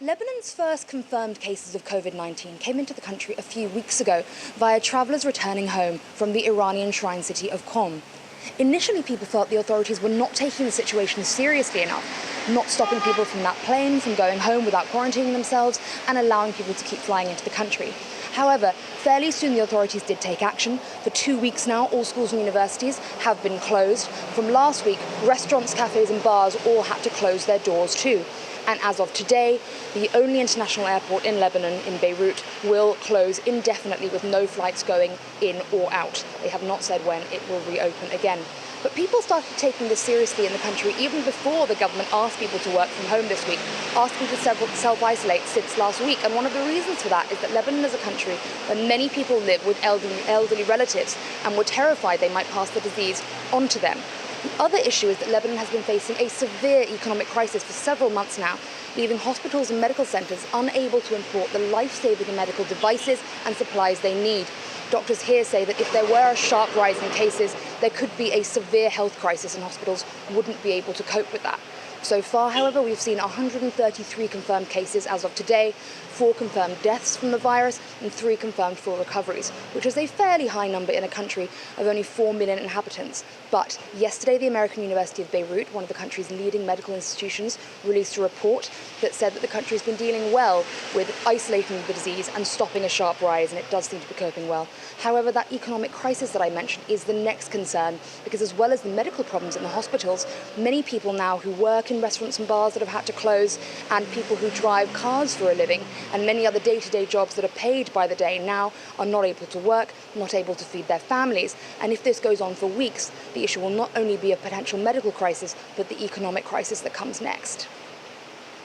Lebanon's first confirmed cases of COVID-19 came into the country a few weeks ago via travellers returning home from the Iranian shrine city of Qom. Initially, people felt the authorities were not taking the situation seriously enough, not stopping people from that plane from going home without quarantining themselves and allowing people to keep flying into the country. However, fairly soon the authorities did take action. For 2 weeks now, all schools and universities have been closed. From last week, restaurants, cafes and bars all had to close their doors too. And as of today, the only international airport in Lebanon, in Beirut, will close indefinitely with no flights going in or out. They have not said when it will reopen again. But people started taking this seriously in the country even before the government asked people to work from home this week, asked people to self-isolate since last week. And one of the reasons for that is that Lebanon is a country where many people live with elderly relatives and were terrified they might pass the disease on to them. The other issue is that Lebanon has been facing a severe economic crisis for several months now, leaving hospitals and medical centres unable to import the life-saving medical devices and supplies they need. Doctors here say that if there were a sharp rise in cases, there could be a severe health crisis and hospitals wouldn't be able to cope with that. So far, however, we've seen 133 confirmed cases as of today, 4 confirmed deaths from the virus and 3 confirmed full recoveries, which is a fairly high number in a country of only 4 million inhabitants. But yesterday, the American University of Beirut, one of the country's leading medical institutions, released a report that said that the country's been dealing well with isolating the disease and stopping a sharp rise, and it does seem to be coping well. However, that economic crisis that I mentioned is the next concern, because as well as the medical problems in the hospitals, many people now who work in restaurants and bars that have had to close, and people who drive cars for a living, and many other day-to-day jobs that are paid by the day now are not able to work, not able to feed their families. And if this goes on for weeks, the issue will not only be a potential medical crisis, but the economic crisis that comes next.